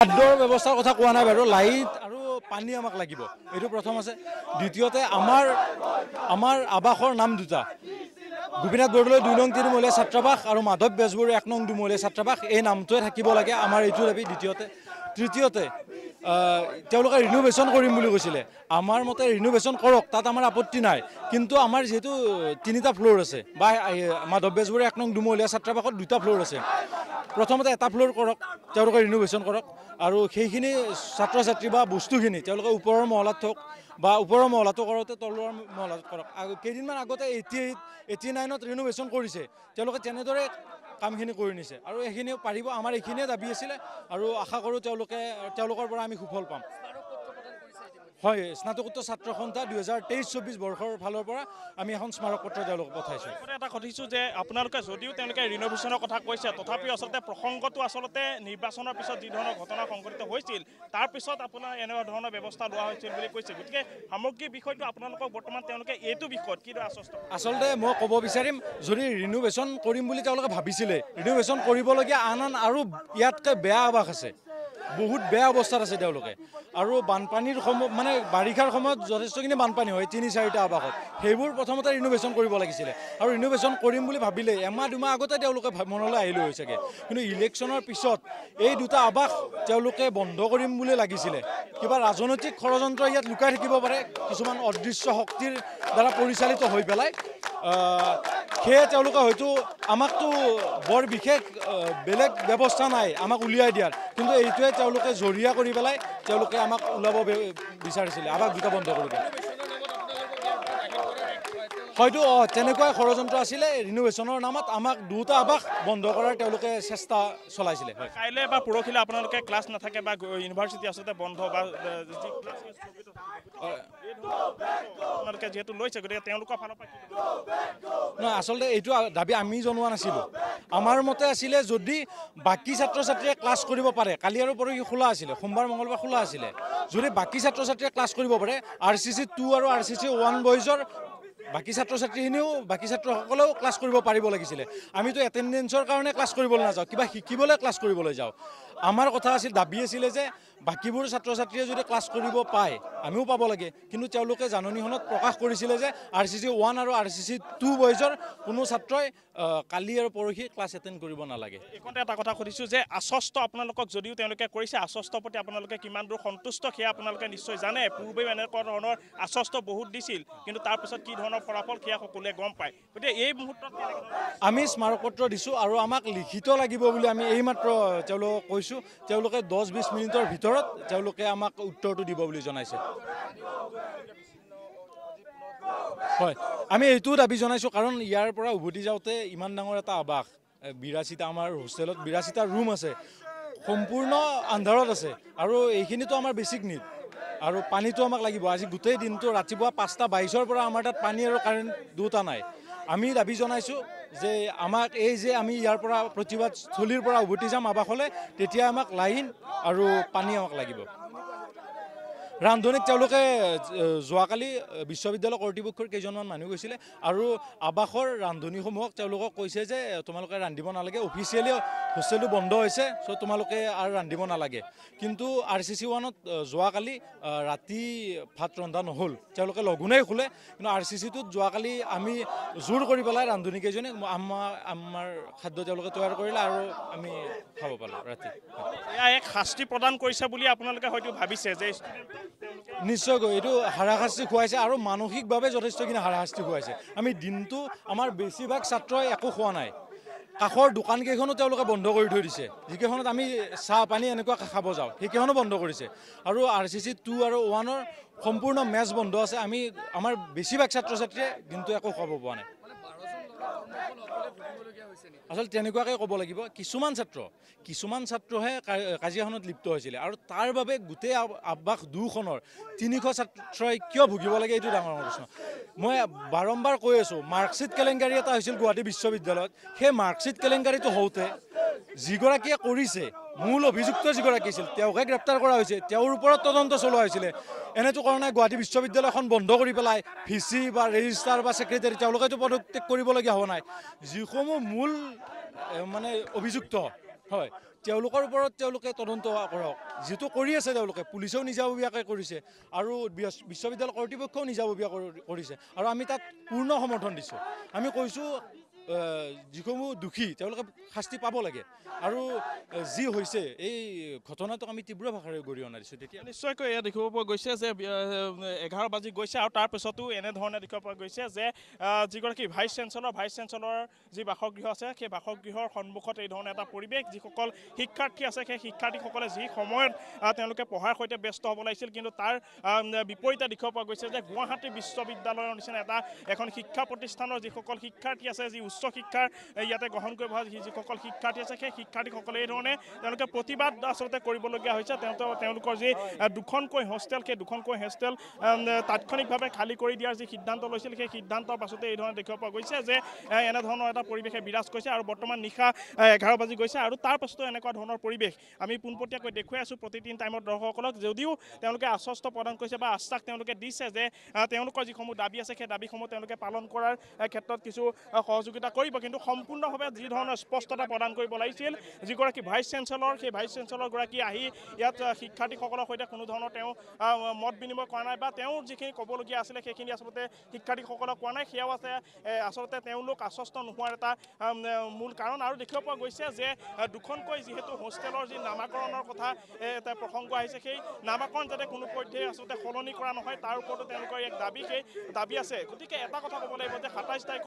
খাদ্যৰ ব্যৱস্থাৰ কথা কোৱা নাই বাৰু, লাইট আৰু পানী আমাক লাগিব, এইটো প্ৰথম আছে। দ্বিতীয়তে আমাৰ আৱাসৰ নাম দুটা, গোপীনাথ বৰদলৈ ২ নং ৩ মহলীয়া ছাত্ৰাবাস আৰু মাধৱ বেজবৰুৱা ১ নং ২ মহলীয়া ছাত্ৰাবাস, এই নামটোৱে থাকিব লাগে, আমাৰ এইটো দাবী। তৃতীয়তে তেওঁলোকে ৰিনোভেশ্যন কৰিম বুলি কৈছিলে, আমাৰ মতে ৰিনোভেশ্যন কৰক, তাত আমাৰ আপত্তি নাই, কিন্তু আমাৰ যিহেতু ৩টা ফ্ল'ৰ আছে বা মাধৱ বেজবৰুৱা ১ নং ২ মহলীয়া ছাত্ৰাবাসত 2টা ফ্ল'ৰ আছে, প্ৰথমতে এটা ফ্ল'ৰ কৰক, তেওঁলোকে ৰিনোভেশ্যন কৰক, আৰু সেইখিনি ছাত্ৰ ছাত্ৰী বা বস্তুখিনি তেওঁলোকে ওপৰৰ মহলাত থওক, বা ওপৰৰ মহলাটো কৰোঁতে তলৰ মহলাত কৰক। কেইদিনমান আগতে 89ত ৰিনোভেশ্যন কৰিছে, তেওঁলোকে তেনেদৰে কামখিনি কৰি নিছে, আৰু এইখিনি পাৰিব, আমাৰ এইখিনিয়ে দাবী আছিলে, আৰু আশা কৰোঁ তেওঁলোকৰ পৰা আমি সুফল পাম। হয়, স্নাতকোত্তৰ ছাত্ৰ সন্থা 2023-24 বৰ্ষৰ ফালৰ পৰা আমি এখন স্মাৰক পত্ৰ তেওঁলোকক পঠাইছোঁ। এটা সুধিছোঁ যে আপোনালোকে যদিও তেওঁলোকে ৰিনোভেশ্যনৰ কথা কৈছে, তথাপিও আচলতে প্ৰসংগটো আচলতে নিৰ্বাচনৰ পিছত যি ধৰণৰ ঘটনা সংঘটিত হৈছিল, তাৰপিছত আপোনাৰ এনেকুৱা ধৰণৰ ব্যৱস্থা লোৱা হৈছিল বুলি কৈছে। গতিকে সামগ্ৰিক বিষয়টো আপোনালোকক বৰ্তমান তেওঁলোকে এইটো বিষয়ত কিদৰে আশ্বস্ত? আচলতে মই ক'ব বিচাৰিম, যদি ৰিনোভেশ্যন কৰিম বুলি তেওঁলোকে ভাবিছিলে, ৰিনোভেশ্যন কৰিবলগীয়া আন আৰু ইয়াতকৈ বেয়া আৱাস আছে, বহুত বেয়া অৱস্থাত আছে তেওঁলোকে, আৰু বানপানীৰ মানে বাৰিষাৰ সময়ত যথেষ্টখিনি বানপানী হয় ৩-৪টা আৱাসত, সেইবোৰ প্ৰথমতে ৰিনোভেশ্যন কৰিব লাগিছিলে, আৰু ৰিনোভেশ্যন কৰিম বুলি ভাবিলে এমাহ দুমাহ আগতে তেওঁলোকে মনলৈ আহিলে হৈছেগৈ, কিন্তু ইলেকশ্যনৰ পিছত এই 2টা আৱাস তেওঁলোকে বন্ধ কৰিম বুলি লাগিছিলে। কিবা ৰাজনৈতিক ষড়যন্ত্ৰ ইয়াত লুকাই থাকিব পাৰে, কিছুমান অদৃশ্য শক্তিৰ দ্বাৰা পৰিচালিত হৈ পেলাই, সেয়ে তেওঁলোকে হয়তো আমাকতো বৰ বিশেষ বেলেগ ব্যৱস্থা নাই আমাক উলিয়াই দিয়াৰ, কিন্তু এইটোৱে তেওঁলোকে জৰিয়া কৰি পেলাই তেওঁলোকে আমাক ওলাব বিচাৰিছিলে, আৱাস 2টা বন্ধ কৰিব। হয়তো তেনেকুৱা ষড়যন্ত্ৰ আছিলে, ৰিনোভেশ্যনৰ নামত আমাক 2টা আৱাস বন্ধ কৰাৰ তেওঁলোকে চেষ্টা চলাইছিলে। কাইলৈ বা পৰহিলৈ আপোনালোকে ক্লাছ নাথাকে বা ইউনিভাৰ্চিটি আচলতে বন্ধ বা আপোনালোকে যিহেতু লৈছে, গতিকে তেওঁলোকৰ ফালৰ পৰা নহয়, আচলতে এইটো দাবী আমি জনোৱা নাছিলোঁ। আমাৰ মতে আছিলে যদি বাকী ছাত্ৰ ছাত্ৰীয়ে ক্লাছ কৰিব পাৰে, কালি আৰু পৰহি খোলা আছিলে, সোমবাৰ মঙলবাৰ খোলা আছিলে, যদি বাকী ছাত্ৰ ছাত্ৰীয়ে ক্লাছ কৰিব পাৰে, RCC 2 আৰু RCC 1 বইজৰ বাকী ছাত্ৰ ছাত্ৰীখিনিও বাকী ছাত্ৰসকলেও ক্লাছ কৰিব পাৰিব লাগিছিলে। আমিতো এটেণ্ডেঞ্চৰ কাৰণে ক্লাছ কৰিবলৈ নাযাওঁ, কিবা শিকিবলৈ ক্লাছ কৰিবলৈ যাওঁ। আমাৰ কথা আছিল, দাবী আছিলে যে বাকীবোৰ ছাত্ৰ ছাত্ৰীয়ে যদি ক্লাছ কৰিব পায়, আমিও পাব লাগে, কিন্তু তেওঁলোকে জাননীখনত প্ৰকাশ কৰিছিলে যে RCC 1 আৰু RCC 2 বইজৰ কোনো ছাত্ৰই কালি আৰু পৰহি ক্লাছ এটেণ্ড কৰিব নালাগে। এইখনতে এটা কথা সুধিছোঁ যে আশ্বস্ত আপোনালোকক যদিও তেওঁলোকে কৰিছে, আশ্বস্তৰ প্ৰতি আপোনালোকে কিমান দূৰ সন্তুষ্ট সেয়া আপোনালোকে নিশ্চয় জানে। পূৰ্বেও এনেকুৱা ধৰণৰ আশ্বস্ত বহুত দিছিল, কিন্তু তাৰপিছত কি ধৰণৰ ফলাফল সেয়া সকলোৱে গম পায়। গতিকে এই মুহূৰ্তত আমি স্মাৰক পত্ৰ দিছোঁ, আৰু আমাক লিখিত লাগিব বুলি আমি এইমাত্ৰ তেওঁলোকক কৈছোঁ, তেওঁলোকে 10-20 মিনিটৰ ভিতৰত তেওঁলোকে আমাক উত্তৰটো দিব বুলি জনাইছে। হয়, আমি এইটোও দাবী জনাইছোঁ, কাৰণ ইয়াৰ পৰা উভতি যাওঁতে ইমান ডাঙৰ এটা আৱাস, 82টা আমাৰ হোষ্টেলত 82টা ৰুম আছে, সম্পূৰ্ণ আন্ধাৰত আছে, আৰু এইখিনিতো আমাৰ বেছিক নিড, আৰু পানীটো আমাক লাগিব। আজি গোটেই দিনটো ৰাতিপুৱা 5:22ৰ পৰা আমাৰ তাত পানী আৰু কাৰেণ্ট 2টা নাই। আমি দাবী জনাইছোঁ যে আমাক আমি ইয়াৰ পৰা প্ৰতিবাদ স্থলীৰ পৰা উভতি যাম আৱাসলৈ, তেতিয়া আমাক লাইন আৰু পানী আমাক লাগিব। ৰান্ধনীত তেওঁলোকে যোৱাকালি বিশ্ববিদ্যালয় কৰ্তৃপক্ষৰ কেইজনমান মানুহ গৈছিলে, আৰু আৱাসৰ ৰান্ধনীসমূহক তেওঁলোকক কৈছে যে তোমালোকে ৰান্ধিব নালাগে, অফিচিয়েলি হোষ্টেলটো বন্ধ হৈছে, চ' তোমালোকে আৰু ৰান্ধিব নালাগে। কিন্তু RCC 1ত যোৱাকালি ৰাতি ভাত ৰন্ধা নহ'ল, তেওঁলোকে লঘোণেই খোলে, কিন্তু RCC 2ত যোৱাকালি আমি জোৰ কৰি পেলাই ৰান্ধনীকেইজনে আমাৰ খাদ্য তেওঁলোকে তৈয়াৰ কৰিলে, আৰু আমি খাব পালোঁ ৰাতি। এয়া এক শাস্তি প্ৰদান কৰিছে বুলি আপোনালোকে হয়তো ভাবিছে যে নিশ্চয়কৈ এইটো হাৰাশাস্তি খুৱাইছে, আৰু মানসিকভাৱে যথেষ্টখিনি হাৰাশাস্তি খুৱাইছে। আমি দিনটো আমাৰ বেছিভাগ ছাত্ৰই একো খোৱা নাই, কাষৰ দোকানকেইখনো তেওঁলোকে বন্ধ কৰি থৈ দিছে, যিকেইখনত আমি চাহ পানী এনেকুৱা খাব যাওঁ সেইকেইখনো বন্ধ কৰিছে, আৰু RCC 2 আৰু 1ৰ সম্পূৰ্ণ মেচ বন্ধ আছে। আমাৰ বেছিভাগ ছাত্ৰ ছাত্ৰীয়ে দিনটো একো খাব পোৱা নাই। আচলতে তেনেকুৱাকৈ ক'ব লাগিব, কিছুমান ছাত্ৰহে কাজিয়াখনত লিপ্ত হৈছিলে, আৰু তাৰ বাবে গোটেই আৱাস 2খনৰ 300 ছাত্ৰই কিয় ভুগিব লাগে, এইটো ডাঙৰ প্ৰশ্ন। মই বাৰম্বাৰ কৈ আছোঁ, মাৰ্কশ্বিট কেলেংকাৰী এটা হৈছিল গুৱাহাটী বিশ্ববিদ্যালয়ত, সেই মাৰ্কশ্বিট কেলেংকাৰীটো হওঁতে যিগৰাকীয়ে কৰিছে, মূল অভিযুক্ত যিগৰাকী আছিল, তেওঁকহে গ্ৰেপ্তাৰ কৰা হৈছে, তেওঁৰ ওপৰত তদন্ত চলোৱা হৈছিলে। এনেতো কৰা নাই, গুৱাহাটী বিশ্ববিদ্যালয়খন বন্ধ কৰি পেলাই VC বা ৰেজিষ্ট্ৰাৰ বা ছেক্ৰেটাৰী তেওঁলোকেতো পদত্যাগ কৰিবলগীয়া হোৱা নাই। যিসমূহ মূল মানে অভিযুক্ত, হয়, তেওঁলোকৰ ওপৰত তেওঁলোকে তদন্ত কৰক, যিটো কৰি আছে তেওঁলোকে, পুলিচেও নিজাববীয়াকৈ কৰিছে আৰু বিশ্ববিদ্যালয় কৰ্তৃপক্ষও নিজাববীয়া কৰিছে আৰু আমি তাত পূৰ্ণ সমৰ্থন দিছোঁ। আমি কৈছোঁ যিসমূহ দোষী তেওঁলোকে শাস্তি পাব লাগে আৰু যি হৈছে এই ঘটনাটোক আমি তীব্ৰ ভাষাৰে গৰিহণা দিছোঁ। তেতিয়া নিশ্চয়কৈ এয়া দেখিব পোৱা গৈছে যে 11 বাজি গৈছে আৰু তাৰ পিছতো এনেধৰণে দেখিব পোৱা গৈছে যে যিগৰাকী ভাইচ চেঞ্চেলৰ যি বাসগৃহ আছে সেই বাসগৃহৰ সন্মুখত এই ধৰণৰ এটা পৰিৱেশ। যিসকল শিক্ষাৰ্থী আছে সেই শিক্ষাৰ্থীসকলে যি সময়ত তেওঁলোকে পঢ়াৰ সৈতে ব্যস্ত হ'ব লাগিছিল, কিন্তু তাৰ বিপৰীতে দেখিব পোৱা গৈছে যে গুৱাহাটী বিশ্ববিদ্যালয়ৰ নিচিনা এখন শিক্ষা প্ৰতিষ্ঠানৰ যিসকল শিক্ষাৰ্থী আছে, যি উচ্চ শিক্ষাৰ ইয়াতে গ্ৰহণ কৰিব যিসকল শিক্ষাৰ্থী আছে, সেই শিক্ষাৰ্থীসকলে এই ধৰণে তেওঁলোকে প্ৰতিবাদ আচলতে কৰিবলগীয়া হৈছে। তেওঁলোকৰ যি দুখনকৈ হোষ্টেল, সেই দুখনকৈ হোষ্টেল তাৎক্ষণিকভাৱে খালী কৰি দিয়াৰ যি সিদ্ধান্ত লৈছিল, সেই সিদ্ধান্তৰ পাছতে এই ধৰণে দেখিব পোৱা গৈছে যে এনেধৰণৰ এটা পৰিৱেশে বিৰাজ কৰিছে আৰু বৰ্তমান নিশা 11 বাজি গৈছে আৰু তাৰ পাছতো এনেকুৱা ধৰণৰ পৰিৱেশ আমি পোনপটীয়াকৈ দেখুৱাই আছোঁ প্ৰতিদিন টাইমত দৰ্শকসকলক। যদিও তেওঁলোকে আশ্বস্ত প্ৰদান কৰিছে বা আশ্বাস তেওঁলোকে দিছে যে তেওঁলোকৰ যিসমূহ দাবী আছে সেই দাবীসমূহ তেওঁলোকে পালন কৰাৰ ক্ষেত্ৰত কিছু সহযোগিতা কৰিব, কিন্তু সম্পূৰ্ণভাৱে যি ধৰণৰ স্পষ্টতা প্ৰদান কৰিব লাগিছিল যিগৰাকী ভাইচ চেঞ্চেলৰ, সেই ভাইচ চেঞ্চেলৰগৰাকী আহি ইয়াত শিক্ষাৰ্থীসকলৰ সৈতে কোনো ধৰণৰ তেওঁ মত বিনিময় কৰা নাই বা তেওঁৰ যিখিনি ক'বলগীয়া আছিলে সেইখিনি আচলতে শিক্ষাৰ্থীসকলক কোৱা নাই। সেয়াও আছে আচলতে তেওঁলোক আশ্বস্ত নোহোৱাৰ এটা মূল কাৰণ। আৰু দেখিব পোৱা গৈছে যে দুখনকৈ যিহেতু হোষ্টেলৰ যি নামাকৰণৰ কথা এটা প্ৰসংগ আহিছে, সেই নামাকৰণ যাতে কোনো পধ্যেই আচলতে সলনি কৰা নহয় তাৰ ওপৰতো তেওঁলোকৰ এক দাবী, সেই দাবী আছে। গতিকে এটা কথা ক'ব লাগিব যে 27 তাৰিখ